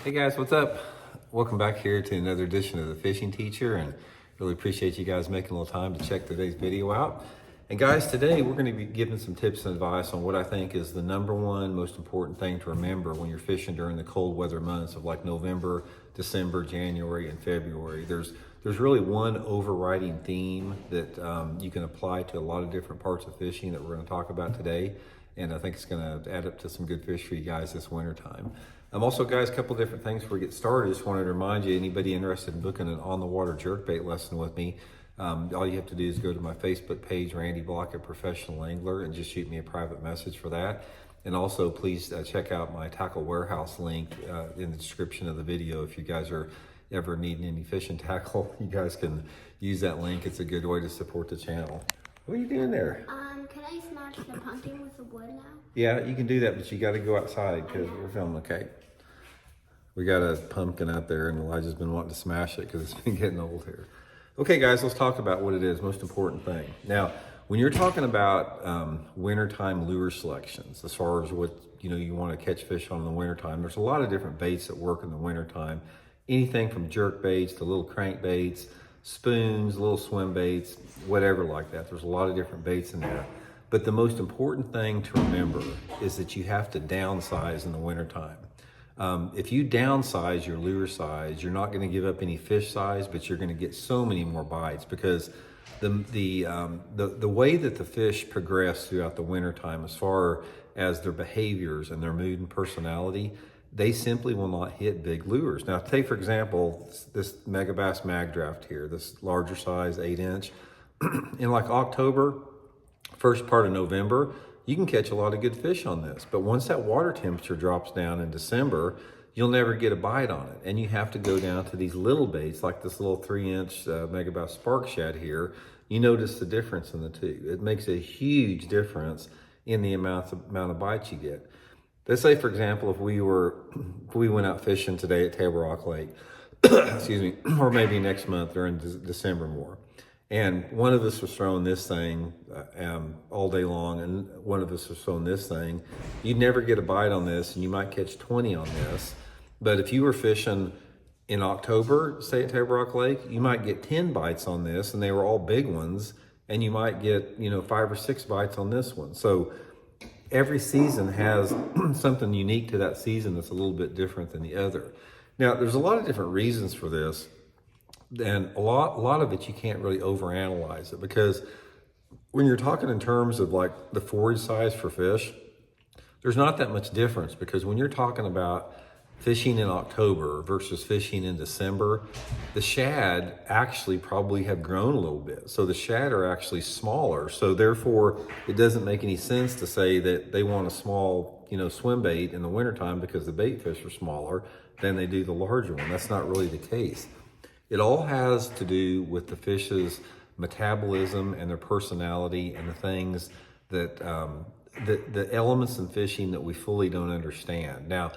Hey guys, what's up? Welcome back here to another edition of the Fishing Teacher, and really appreciate you guys making a little time to check today's video out. And guys, today we're going to be giving some tips and advice on what I think is the number one most important thing to remember when you're fishing during the cold weather months of like November, December, January, and February. There's really one overriding theme that you can apply to a lot of different parts of fishing that we're going to talk about today. And I think it's going to add up to some good fish for you guys this winter time. Also, guys, a couple different things before we get started. Just wanted to remind you, anybody interested in booking an on-the-water jerkbait lesson with me, all you have to do is go to my Facebook page, Randy Blockett Professional Angler, and just shoot me a private message for that. And also, please check out my Tackle Warehouse link in the description of the video. If you guys are ever needing any fishing tackle, you guys can use that link. It's a good way to support the channel. What are you doing there? Can I smash the pumpkin with the wood now? Yeah, you can do that, but you got to go outside because we're filming, okay? We got a pumpkin out there, and Elijah's been wanting to smash it because it's been getting old here. Okay, guys, let's talk about what it is, most important thing. Now, when you're talking about wintertime lure selections, as far as what you want to catch fish on in the wintertime, there's a lot of different baits that work in the wintertime. Anything from jerk baits to little crankbaits, spoons, little swim baits, whatever like that. There's a lot of different baits in there. But the most important thing to remember is that you have to downsize in the wintertime. If you downsize your lure size, you're not going to give up any fish size, but you're going to get so many more bites because the way that the fish progress throughout the wintertime as far as their behaviors and their mood and personality, they simply will not hit big lures. Now, take for example, this Megabass Mag Draft here, this larger size 8-inch. In like October, first part of November, you can catch a lot of good fish on this. But once that water temperature drops down in December, you'll never get a bite on it. And you have to go down to these little baits, like this little 3-inch Megabass Spark Shad here. You notice the difference in the two. It makes a huge difference in the amount of bites you get. Let's say, for example, if we went out fishing today at Table Rock Lake, excuse me, or maybe next month or in December more. And one of us was throwing this thing all day long, and one of us was throwing this thing. You'd never get a bite on this, and you might catch 20 on this. But if you were fishing in October, say at Table Rock Lake, you might get 10 bites on this, and they were all big ones, and you might get 5 or 6 bites on this one. So every season has something unique to that season that's a little bit different than the other. Now, there's a lot of different reasons for this. And a lot of it, you can't really overanalyze it because when you're talking in terms of like the forage size for fish, there's not that much difference because when you're talking about fishing in October versus fishing in December, the shad actually probably have grown a little bit. So the shad are actually smaller. So therefore, it doesn't make any sense to say that they want a small, swim bait in the wintertime because the bait fish are smaller than they do the larger one. That's not really the case. It all has to do with the fish's metabolism and their personality and the things that, the elements in fishing that we fully don't understand. Now,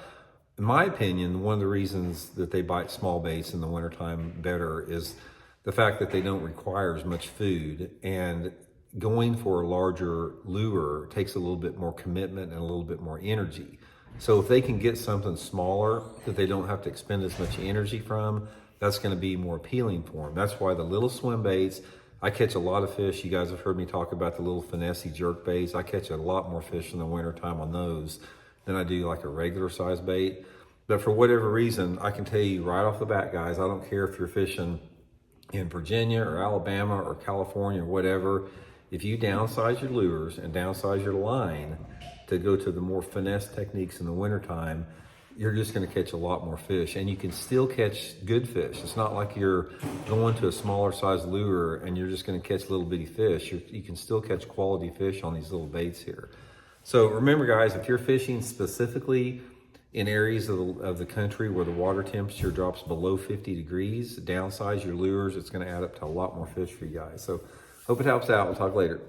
in my opinion, one of the reasons that they bite small baits in the wintertime better is the fact that they don't require as much food, and going for a larger lure takes a little bit more commitment and a little bit more energy. So if they can get something smaller that they don't have to expend as much energy from, that's going to be more appealing for them. That's why the little swim baits, I catch a lot of fish. You guys have heard me talk about the little finesse jerk baits. I catch a lot more fish in the wintertime on those than I do like a regular size bait. But for whatever reason, I can tell you right off the bat, guys, I don't care if you're fishing in Virginia or Alabama or California or whatever, if you downsize your lures and downsize your line to go to the more finesse techniques in the wintertime, you're just going to catch a lot more fish, and you can still catch good fish. It's not like you're going to a smaller size lure and you're just going to catch little bitty fish. You can still catch quality fish on these little baits here. So remember, guys, if you're fishing specifically in areas of the country where the water temperature drops below 50 degrees, downsize your lures. It's going to add up to a lot more fish for you guys. So hope it helps out. We'll talk later.